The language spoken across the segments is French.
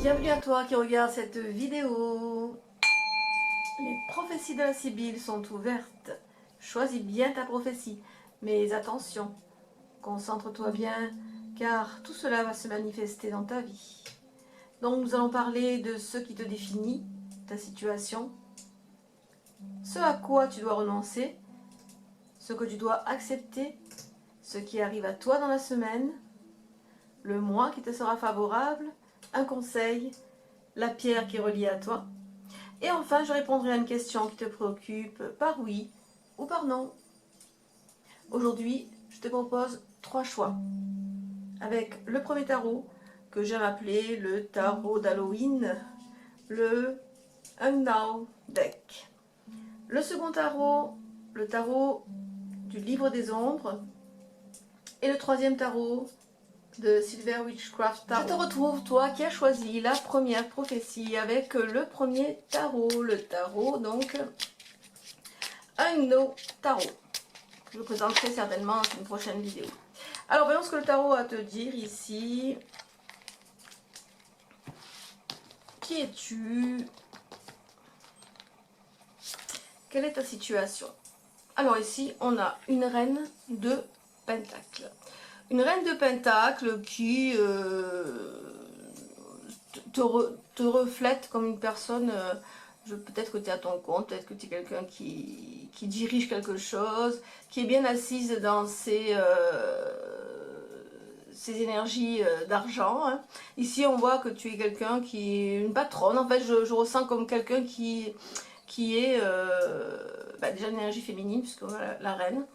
Bienvenue à toi qui regarde cette vidéo. Les prophéties de la Sibylle sont ouvertes. Choisis bien ta prophétie, mais attention, concentre-toi bien, car tout cela va se manifester dans ta vie. Donc nous allons parler de ce qui te définit, ta situation, ce à quoi tu dois renoncer, ce que tu dois accepter, ce qui arrive à toi dans la semaine, le mois qui te sera favorable, un conseil, la pierre qui est reliée à toi. Et enfin, je répondrai à une question qui te préoccupe par oui ou par non. Aujourd'hui, je te propose 3 choix. Avec le premier tarot, que j'aime appeler le tarot d'Halloween, le Unknown Deck. Le second tarot, le tarot du livre des ombres. Et le troisième tarot, de Silver Witchcraft Tarot. Je te retrouve, toi qui as choisi la première prophétie avec le premier tarot, le tarot donc Unknown Tarot. Je le présenterai certainement dans une prochaine vidéo. Alors voyons ce que le tarot a à te dire ici. Qui es-tu? Quelle est ta situation? Alors ici on a une reine de pentacles. Une reine de pentacle qui te reflète comme une personne, peut-être que tu es à ton compte, peut-être que tu es quelqu'un qui dirige quelque chose, qui est bien assise dans ses énergies d'argent. Hein. Ici on voit que tu es quelqu'un qui est une patronne, en fait je ressens comme quelqu'un qui est déjà une énergie féminine, puisque voilà, la reine.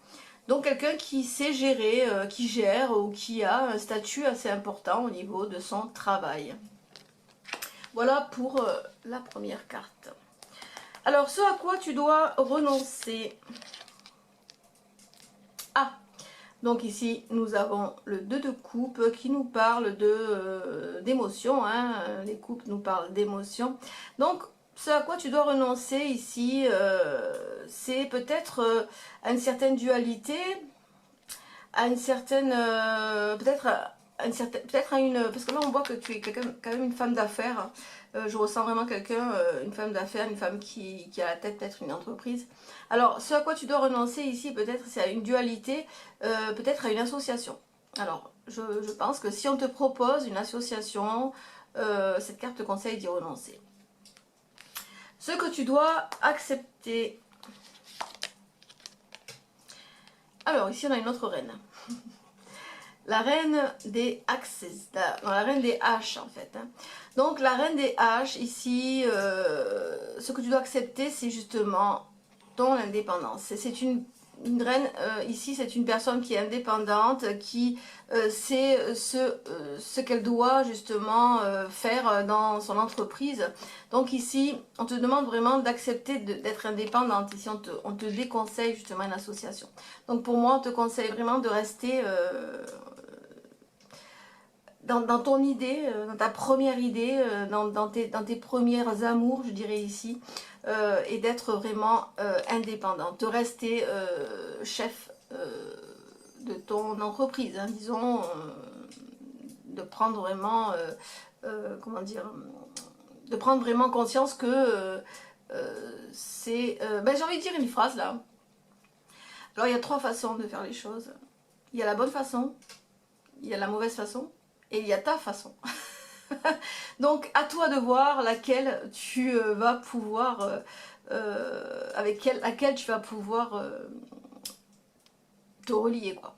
Donc quelqu'un qui sait gérer, qui gère ou qui a un statut assez important au niveau de son travail. Voilà pour la première carte. Alors ce à quoi tu dois renoncer. Ah, donc ici nous avons le 2 de coupe qui nous parle d'émotion. Hein. Les coupes nous parlent d'émotion. Donc ce à quoi tu dois renoncer ici, c'est peut-être à une certaine dualité, à une certaine, peut-être à une, parce que là on voit que tu es quand même une femme d'affaires. Je ressens vraiment quelqu'un, une femme d'affaires, une femme qui a à la tête peut-être une entreprise. Alors ce à quoi tu dois renoncer ici, peut-être c'est à une dualité, peut-être à une association. Alors je pense que si on te propose une association, cette carte te conseille d'y renoncer. Ce que tu dois accepter. Alors ici on a une autre reine. La reine des axes, la reine des haches en fait. Hein. Donc la reine des haches ici, ce que tu dois accepter c'est justement ton indépendance. C'est une reine, ici c'est une personne qui est indépendante, qui sait ce qu'elle doit justement faire dans son entreprise. Donc ici on te demande vraiment d'accepter d'être indépendante. Ici on te déconseille justement une association. Donc pour moi on te conseille vraiment de rester dans ton idée, dans ta première idée, dans tes premières amours, je dirais ici, et d'être vraiment indépendante, de rester chef de ton entreprise, hein, disons, de prendre vraiment, comment dire, de prendre vraiment conscience que c'est, j'ai envie de dire une phrase là. Alors il y a 3 façons de faire les choses. Il y a la bonne façon, il y a la mauvaise façon, et il y a ta façon. Donc à toi de voir laquelle tu vas pouvoir, laquelle tu vas pouvoir te relier, quoi.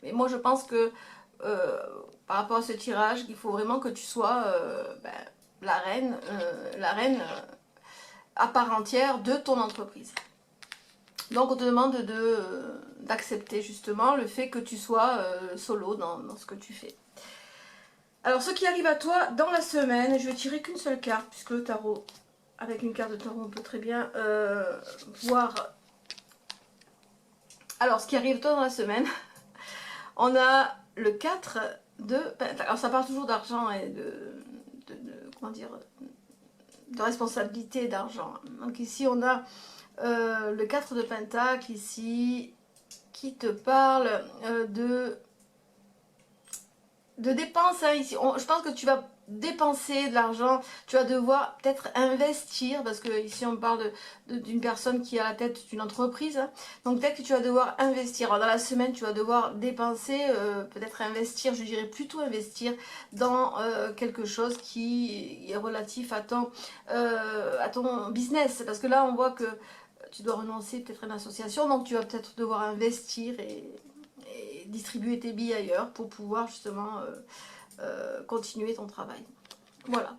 Mais moi je pense que par rapport à ce tirage, il faut vraiment que tu sois la reine à part entière de ton entreprise. Donc on te demande d'accepter justement le fait que tu sois solo dans ce que tu fais. Alors ce qui arrive à toi dans la semaine, je vais tirer qu'une seule carte, puisque le tarot, avec une carte de tarot on peut très bien voir. Alors ce qui arrive toi dans la semaine, on a le 4 de pentacles. Alors ça parle toujours d'argent et comment dire, de responsabilité d'argent. Donc ici on a le 4 de pentacles ici qui te parle de dépenses. Hein, ici je pense que tu vas dépenser de l'argent, tu vas devoir peut-être investir, parce que ici on parle d'une personne qui a la tête d'une entreprise, hein. Donc peut-être que tu vas devoir investir. Alors dans la semaine, tu vas devoir dépenser, peut-être investir, je dirais plutôt investir dans quelque chose qui est relatif à ton business, parce que là on voit que tu dois renoncer peut-être à une association, donc tu vas peut-être devoir investir et distribuer tes billes ailleurs pour pouvoir justement continuer ton travail. Voilà.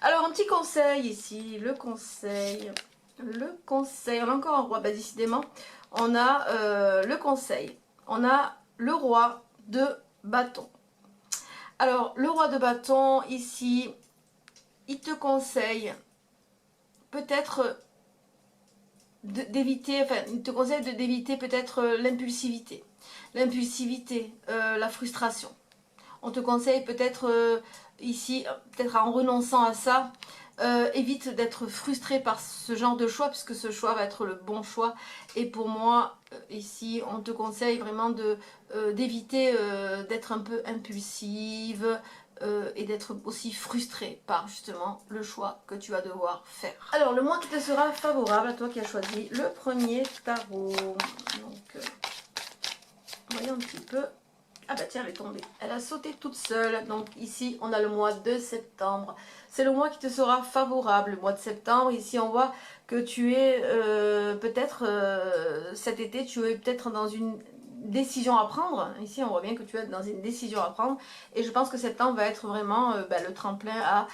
Alors un petit conseil ici, le conseil, on a encore un roi, bah décidément, on a le conseil, on a le roi de bâton. Alors le roi de bâton ici, il te conseille peut-être d'éviter, enfin il te conseille d'éviter peut-être l'impulsivité, la frustration. On te conseille peut-être ici, peut-être en renonçant à ça, évite d'être frustré par ce genre de choix, puisque ce choix va être le bon choix. Et pour moi, ici, on te conseille vraiment d'éviter d'être un peu impulsive et d'être aussi frustré par justement le choix que tu vas devoir faire. Alors, le mois qui te sera favorable à toi qui as choisi le premier tarot. Donc, voyons un petit peu. Ah bah tiens, elle est tombée. Elle a sauté toute seule. Donc ici, on a le mois de septembre. C'est le mois qui te sera favorable, le mois de septembre. Ici, on voit que tu es peut-être cet été, tu es peut-être dans une décision à prendre. Ici, on voit bien que tu es dans une décision à prendre. Et je pense que septembre va être vraiment le tremplin à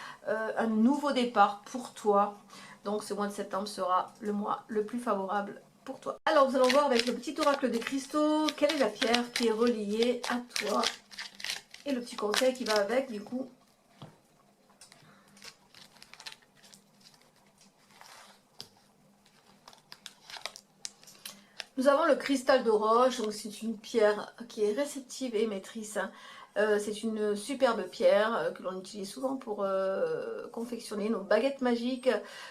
un nouveau départ pour toi. Donc ce mois de septembre sera le mois le plus favorable pour toi. Alors nous allons voir avec le petit oracle des cristaux quelle est la pierre qui est reliée à toi et le petit conseil qui va avec du coup. Nous avons le cristal de roche, donc c'est une pierre qui est réceptive et émettrice. C'est une superbe pierre que l'on utilise souvent pour confectionner nos baguettes magiques.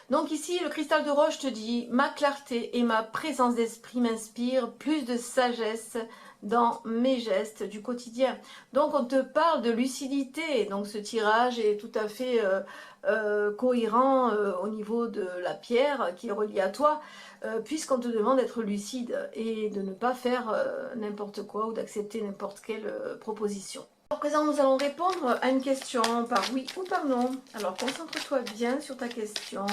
Donc ici, le cristal de roche te dit « Ma clarté et ma présence d'esprit m'inspirent plus de sagesse dans mes gestes du quotidien. » Donc on te parle de lucidité. Donc ce tirage est tout à fait cohérent au niveau de la pierre qui est reliée à toi. Puisqu'on te demande d'être lucide et de ne pas faire n'importe quoi ou d'accepter n'importe quelle proposition. À présent, nous allons répondre à une question par oui ou par non. Alors, concentre-toi bien sur ta question.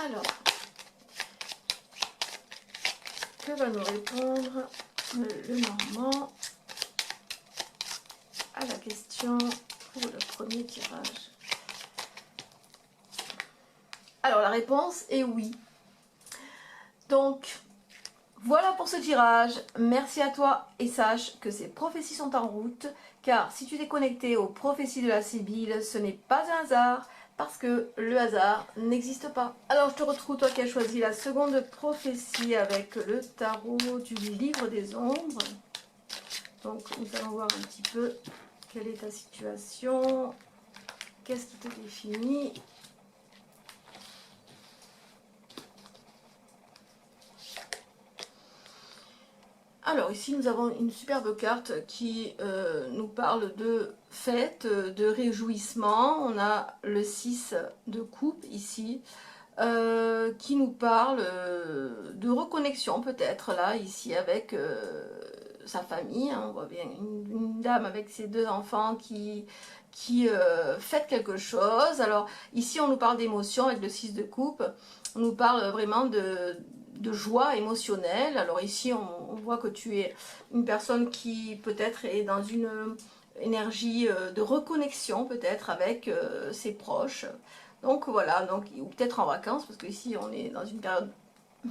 Alors, que va nous répondre le normand à la question pour le premier tirage? Alors, la réponse est oui. Donc, voilà pour ce tirage. Merci à toi et sache que ces prophéties sont en route, car si tu t'es connecté aux prophéties de la Sibylle, ce n'est pas un hasard, parce que le hasard n'existe pas. Alors je te retrouve, toi qui as choisi la seconde prophétie avec le tarot du livre des ombres. Donc nous allons voir un petit peu quelle est ta situation, qu'est-ce qui te définit. Alors ici nous avons une superbe carte qui nous parle de fête, de réjouissement. On a le 6 de coupe ici qui nous parle de reconnexion peut-être là ici avec sa famille. Hein. On voit bien une dame avec ses deux enfants qui fête quelque chose. Alors ici on nous parle d'émotion avec le 6 de coupe. On nous parle vraiment de joie émotionnelle. Alors ici on voit que tu es une personne qui peut-être est dans une énergie de reconnexion peut-être avec ses proches. Donc voilà, donc, ou peut-être en vacances, parce que ici on est dans une période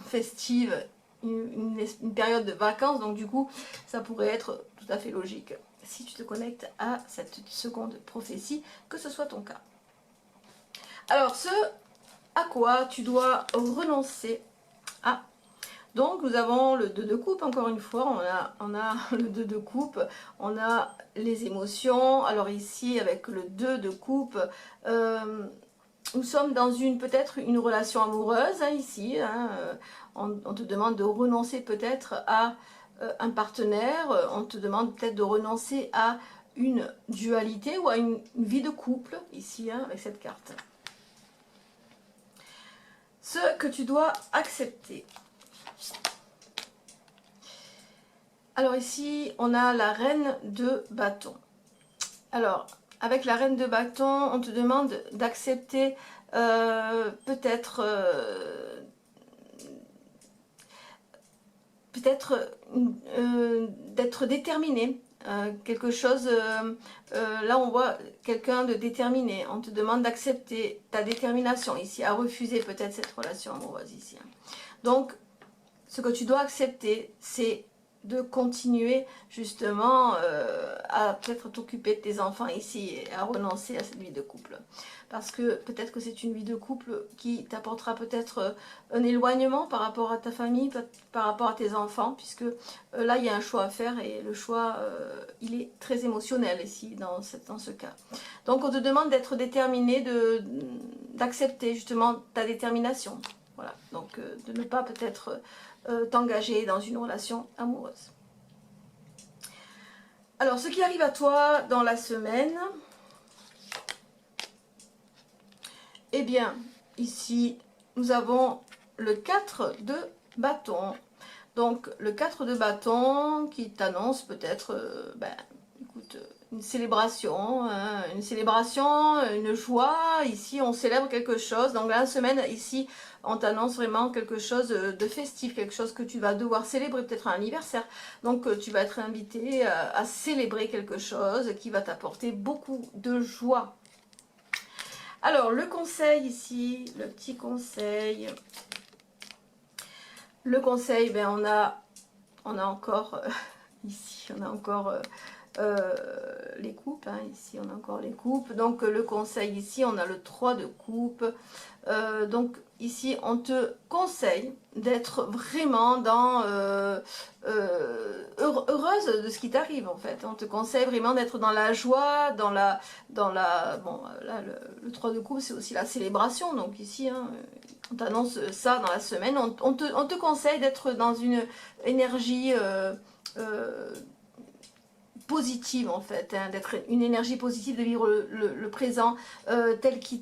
festive, une période de vacances, donc du coup ça pourrait être tout à fait logique si tu te connectes à cette seconde prophétie, que ce soit ton cas. Alors ce à quoi tu dois renoncer. Ah, donc nous avons le 2 de coupe, encore une fois, on a le 2 de coupe, on a les émotions. Alors ici, avec le 2 de coupe, nous sommes dans peut-être une relation amoureuse, hein, ici. Hein, on te demande de renoncer peut-être à un partenaire, on te demande peut-être de renoncer à une dualité ou à une vie de couple, ici, hein, avec cette carte. Ce que tu dois accepter. Alors ici, on a la reine de bâton. Alors, avec la reine de bâton, on te demande d'accepter peut-être d'être déterminé. Quelque chose, là on voit quelqu'un de déterminé. On te demande d'accepter ta détermination ici, à refuser peut-être cette relation amoureuse ici. Donc, ce que tu dois accepter, c'est de continuer justement à peut-être t'occuper de tes enfants ici et à renoncer à cette vie de couple. Parce que peut-être que c'est une vie de couple qui t'apportera peut-être un éloignement par rapport à ta famille, par rapport à tes enfants, puisque là il y a un choix à faire et le choix il est très émotionnel ici dans ce cas. Donc on te demande d'être déterminé, d'accepter justement ta détermination. Voilà, donc de ne pas peut-être t'engager dans une relation amoureuse. Alors, ce qui arrive à toi dans la semaine, eh bien, ici, nous avons le 4 de bâton. Donc, le 4 de bâton qui t'annonce peut-être, écoute, une célébration, hein, une joie. Ici, on célèbre quelque chose. Donc, la semaine, ici, on t'annonce vraiment quelque chose de festif, quelque chose que tu vas devoir célébrer, peut-être un anniversaire. Donc, tu vas être invité à célébrer quelque chose qui va t'apporter beaucoup de joie. Alors, le conseil ici, le petit conseil. Le conseil, ben, on a encore, ici, on a encore les coupes, hein, ici on a encore les coupes, donc le conseil ici on a le 3 de coupe, donc ici on te conseille d'être vraiment dans heureuse de ce qui t'arrive en fait, on te conseille vraiment d'être dans la joie, bon là le 3 de coupe c'est aussi la célébration, donc ici hein, on t'annonce ça dans la semaine, on te conseille d'être dans une énergie positive en fait, hein, d'être une énergie positive, de vivre le présent tel qu'il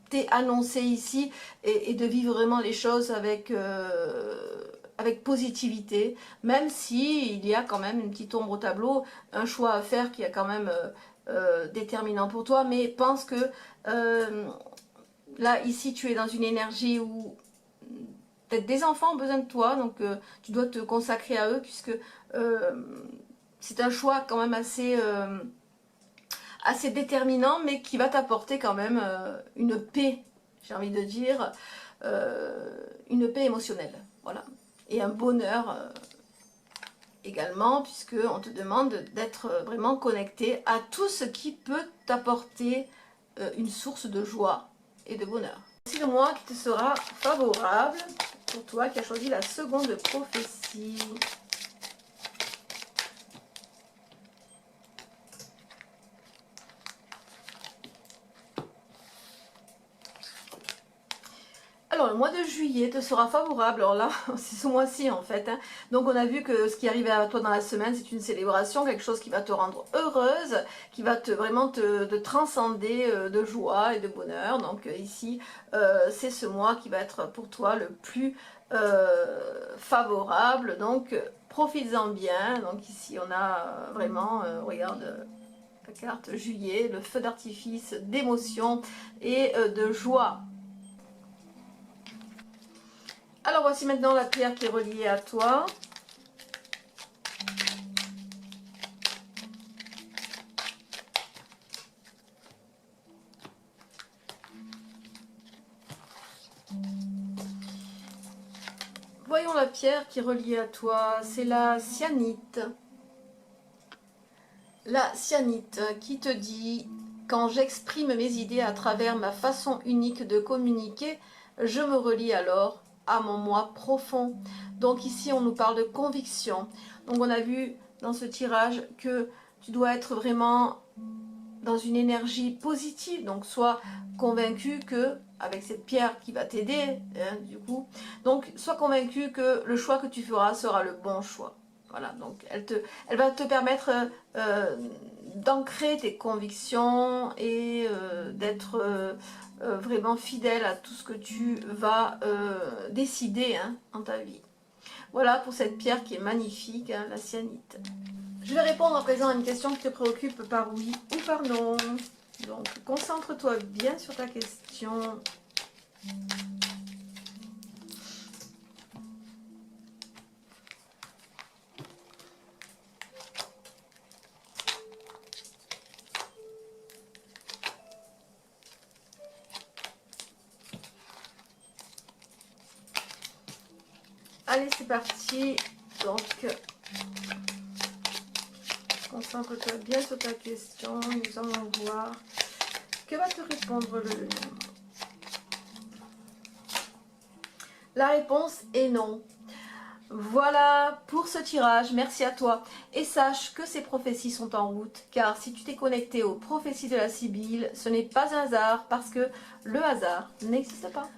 t'est annoncé ici et de vivre vraiment les choses avec positivité, même si il y a quand même une petite ombre au tableau, un choix à faire qui est quand même déterminant pour toi, mais pense que là ici tu es dans une énergie où peut-être des enfants ont besoin de toi, donc tu dois te consacrer à eux puisque c'est un choix quand même assez déterminant, mais qui va t'apporter quand même une paix, j'ai envie de dire, une paix émotionnelle, voilà. Et un bonheur également, puisque on te demande d'être vraiment connecté à tout ce qui peut t'apporter une source de joie et de bonheur. C'est le mois qui te sera favorable pour toi qui as choisi la seconde prophétie. Alors, le mois de juillet te sera favorable. Alors là, c'est ce mois-ci en fait. Hein. Donc, on a vu que ce qui arrivait à toi dans la semaine, c'est une célébration, quelque chose qui va te rendre heureuse, qui va vraiment te transcender de joie et de bonheur. Donc, ici, c'est ce mois qui va être pour toi le plus favorable. Donc, profites-en bien. Donc, ici, on a vraiment, regarde, la carte juillet, le feu d'artifice d'émotion et de joie. Alors voici maintenant la pierre qui est reliée à toi. Voyons la pierre qui est reliée à toi, c'est la cyanite. La cyanite qui te dit: quand j'exprime mes idées à travers ma façon unique de communiquer, je me relie alors à mon moi profond. Donc ici, on nous parle de conviction. Donc on a vu dans ce tirage que tu dois être vraiment dans une énergie positive, donc sois convaincu que, avec cette pierre qui va t'aider, hein, du coup, donc sois convaincu que le choix que tu feras sera le bon choix. Voilà, donc elle va te permettre d'ancrer tes convictions et d'être vraiment fidèle à tout ce que tu vas décider, hein, dans ta vie. Voilà pour cette pierre qui est magnifique, hein, la cyanite. Je vais répondre à présent à une question qui te préoccupe par oui ou par non. Donc, concentre-toi bien sur ta question. Allez, c'est parti. Donc, concentre-toi bien sur ta question. Nous allons voir que va te répondre le non. La réponse est non. Voilà pour ce tirage, merci à toi. Et sache que ces prophéties sont en route, car si tu t'es connecté aux prophéties de la Sibylle, ce n'est pas un hasard, parce que le hasard n'existe pas.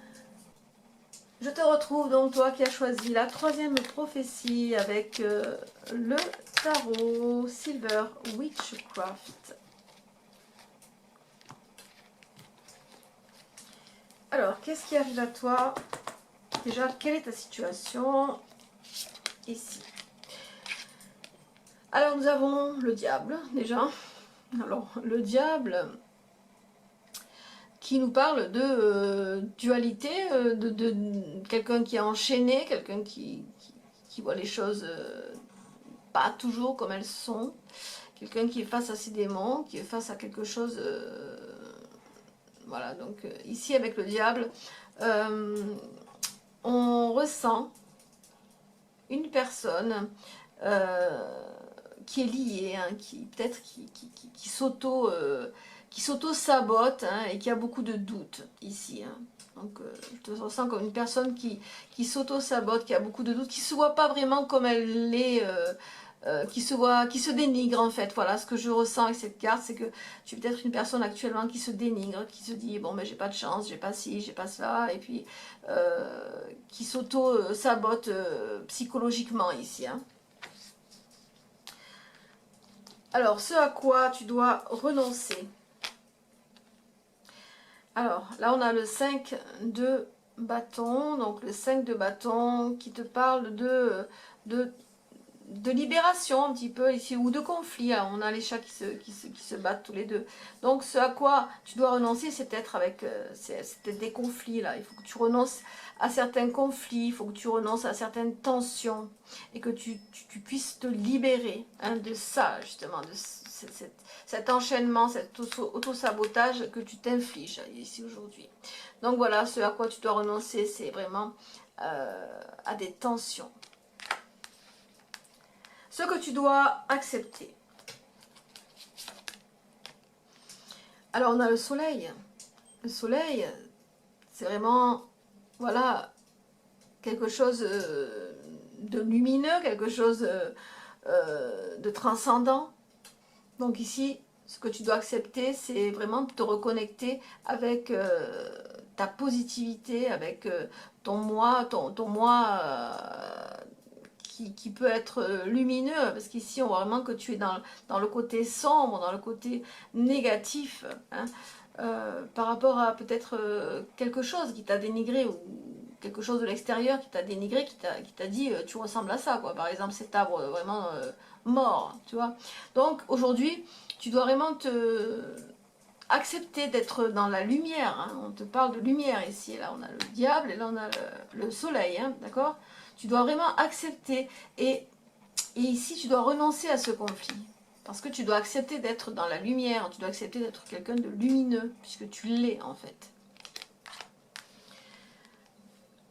Je te retrouve donc, toi qui as choisi la troisième prophétie avec le tarot Silver Witchcraft. Alors, qu'est-ce qui arrive à toi? Déjà, quelle est ta situation ici? Alors, nous avons le diable, déjà. Alors, le diable qui nous parle de dualité, de quelqu'un qui est enchaîné, quelqu'un qui voit les choses pas toujours comme elles sont, quelqu'un qui est face à ses démons, qui est face à quelque chose... voilà, donc ici avec le diable, on ressent une personne qui est liée, hein, qui peut-être qui s'auto-sabote, hein, et qui a beaucoup de doutes ici. Hein. Donc je te ressens comme une personne qui s'auto-sabote, qui a beaucoup de doutes, qui ne se voit pas vraiment comme elle l'est, qui se dénigre en fait. Voilà ce que je ressens avec cette carte, c'est que tu es peut-être une personne actuellement qui se dénigre, qui se dit bon ben j'ai pas de chance, j'ai pas ci, j'ai pas cela, et puis qui s'auto-sabote psychologiquement ici. Hein. Alors, ce à quoi tu dois renoncer. Alors, là, on a le 5 de bâton. Donc, le 5 de bâton qui te parle de libération un petit peu ici, ou de conflit. Alors, on a les chats qui se battent tous les deux. Donc, ce à quoi tu dois renoncer, c'est peut-être avec c'est peut-être des conflits, là. Il faut que tu renonces à certains conflits, il faut que tu renonces à certaines tensions, et que tu puisses te libérer, hein, de ça, justement, de cet enchaînement, cet auto-sabotage que tu t'infliges ici aujourd'hui. Donc voilà, ce à quoi tu dois renoncer, c'est vraiment à des tensions. Ce que tu dois accepter. Alors on a le soleil. Le soleil, c'est vraiment, voilà, quelque chose de lumineux, quelque chose de transcendant. Donc ici, ce que tu dois accepter, c'est vraiment de te reconnecter avec ta positivité, avec ton moi, ton moi qui peut être lumineux, parce qu'ici on voit vraiment que tu es dans le côté sombre, dans le côté négatif, hein, par rapport à peut-être quelque chose qui t'a dénigré, ou quelque chose de l'extérieur qui t'a dénigré, qui t'a dit tu ressembles à ça, quoi. Par exemple cet arbre vraiment mort, tu vois. Donc aujourd'hui, tu dois vraiment accepter d'être dans la lumière, hein. On te parle de lumière ici, là on a le diable et là on a le soleil, hein, d'accord. Tu dois vraiment accepter, et ici tu dois renoncer à ce conflit, parce que tu dois accepter d'être dans la lumière, tu dois accepter d'être quelqu'un de lumineux, puisque tu l'es en fait.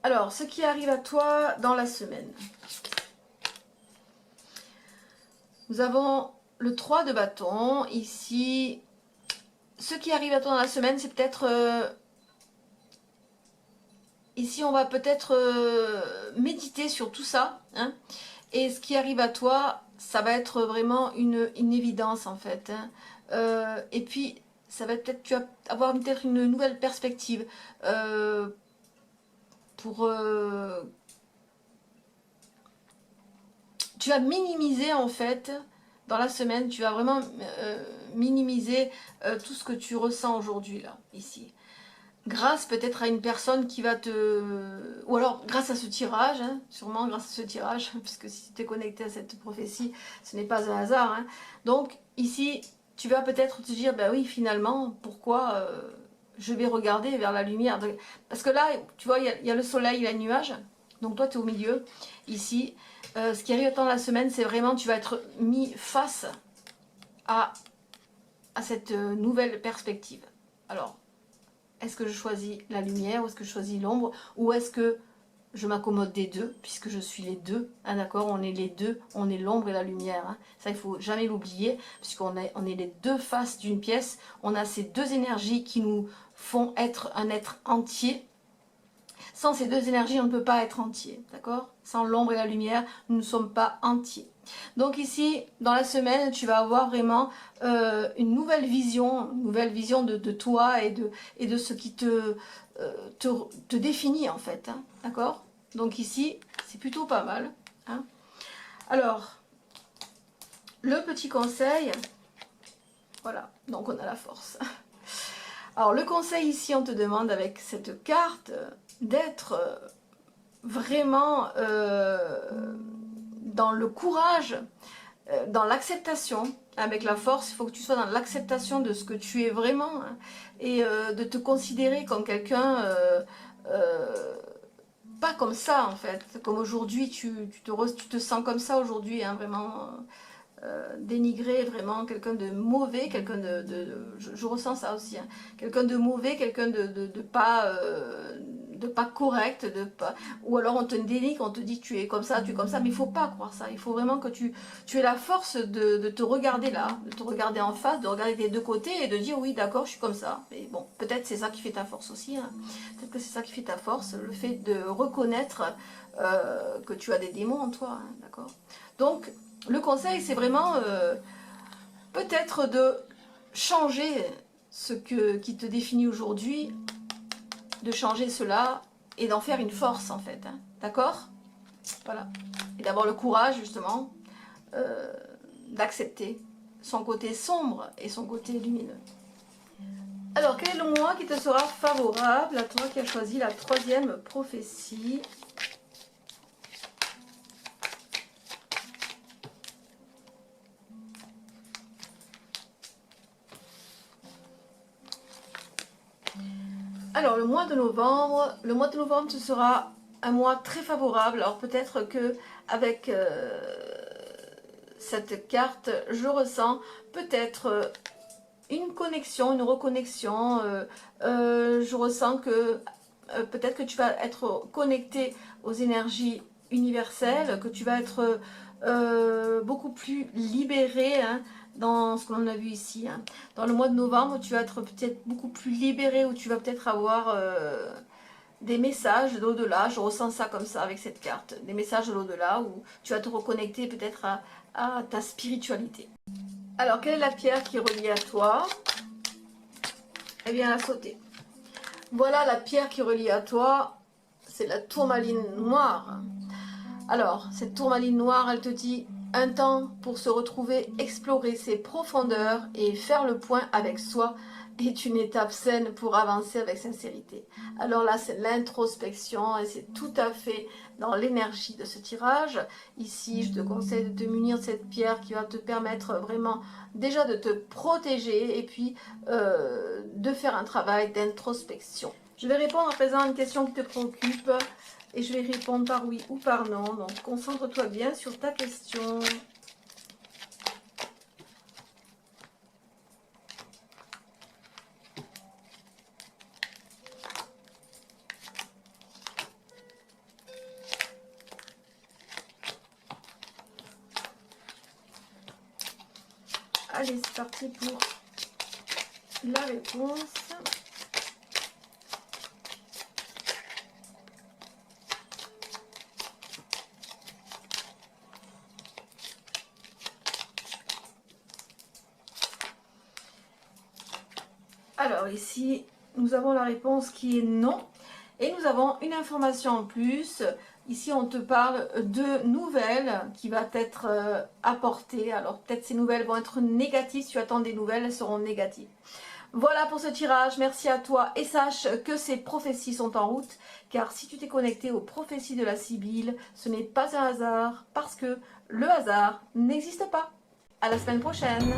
Alors, ce qui arrive à toi dans la semaine. Nous avons le 3 de bâton ici. Ce qui arrive à toi dans la semaine, c'est peut-être ici on va peut-être méditer sur tout ça, hein, et ce qui arrive à toi, ça va être vraiment une évidence en fait, hein. Et puis ça va peut-être, tu vas avoir peut-être une nouvelle perspective pour tu vas minimiser en fait dans la semaine, tu vas vraiment minimiser tout ce que tu ressens aujourd'hui là, ici. Grâce peut-être à une personne qui va te... Ou alors grâce à ce tirage, hein, sûrement grâce à ce tirage, puisque si tu es connecté à cette prophétie, ce n'est pas un hasard, hein. Donc ici, tu vas peut-être te dire, ben oui, finalement, pourquoi je vais regarder vers la lumière. Parce que là, tu vois, il y a le soleil, il y a le nuage, donc toi, tu es au milieu, ici. Ce qui arrive dans la semaine, c'est vraiment, tu vas être mis face à cette nouvelle perspective. Alors, est-ce que je choisis la lumière ou est-ce que je choisis l'ombre ou est-ce que je m'accommode des deux puisque je suis les deux, hein, d'accord, on est les deux, on est l'ombre et la lumière, hein. Ça il faut jamais l'oublier puisqu'on on est les deux faces d'une pièce, on a ces deux énergies qui nous font être un être entier. Sans ces deux énergies on ne peut pas être entier, d'accord, sans l'ombre et la lumière nous ne sommes pas entiers. Donc ici, dans la semaine, tu vas avoir vraiment une nouvelle vision de toi et de ce qui te définit en fait, hein, d'accord. Donc ici, c'est plutôt pas mal, hein. Alors, le petit conseil, voilà, donc on a la force. Alors le conseil ici, on te demande avec cette carte d'être vraiment dans le courage, dans l'acceptation. Avec la force, il faut que tu sois dans l'acceptation de ce que tu es vraiment, hein, et de te considérer comme quelqu'un pas comme ça en fait, comme aujourd'hui tu te sens comme ça aujourd'hui, hein, vraiment dénigrer, vraiment quelqu'un de mauvais, quelqu'un je ressens ça aussi, hein, quelqu'un de mauvais, quelqu'un de pas correct, ou alors on te dénigre, on te dit tu es comme ça, mais il faut pas croire ça, il faut vraiment que tu aies la force de te regarder là, de te regarder en face, de regarder des deux côtés et de dire oui d'accord je suis comme ça, mais bon peut-être c'est ça qui fait ta force aussi, hein. Peut-être que c'est ça qui fait ta force, le fait de reconnaître que tu as des démons en toi, hein, d'accord. Donc le conseil, c'est vraiment peut-être de changer qui te définit aujourd'hui, de changer cela et d'en faire une force en fait, hein, d'accord. Voilà. Et d'avoir le courage justement d'accepter son côté sombre et son côté lumineux. Alors, quel est le mois qui te sera favorable à toi qui as choisi la troisième prophétie? Alors le mois de novembre ce sera un mois très favorable. Alors peut-être que avec cette carte, je ressens peut-être une connexion, une reconnexion. Je ressens que peut-être que tu vas être connecté aux énergies universelles, que tu vas être beaucoup plus libéré, hein, dans ce que l'on a vu ici, hein. Dans le mois de novembre, tu vas être peut-être beaucoup plus libéré, ou tu vas peut-être avoir des messages de l'au-delà. Je ressens ça comme ça avec cette carte, des messages de l'au-delà, où tu vas te reconnecter peut-être à ta spiritualité. Alors, quelle est la pierre qui est reliée à toi? Eh bien, la sauter. Voilà la pierre qui est reliée à toi, c'est la tourmaline noire. Alors, cette tourmaline noire, elle te dit un temps pour se retrouver, explorer ses profondeurs et faire le point avec soi est une étape saine pour avancer avec sincérité. Alors là, c'est l'introspection et c'est tout à fait dans l'énergie de ce tirage. Ici, je te conseille de te munir de cette pierre qui va te permettre vraiment déjà de te protéger et puis de faire un travail d'introspection. Je vais répondre à présent à une question qui te préoccupe. Et je vais répondre par oui ou par non. Donc, concentre-toi bien sur ta question. Allez, c'est parti pour la réponse. Alors ici, nous avons la réponse qui est non. Et nous avons une information en plus. Ici, on te parle de nouvelles qui va être apportées. Alors peut-être ces nouvelles vont être négatives. Si tu attends des nouvelles, elles seront négatives. Voilà pour ce tirage. Merci à toi. Et sache que ces prophéties sont en route. Car si tu t'es connecté aux prophéties de la Sibylle, ce n'est pas un hasard. Parce que le hasard n'existe pas. À la semaine prochaine.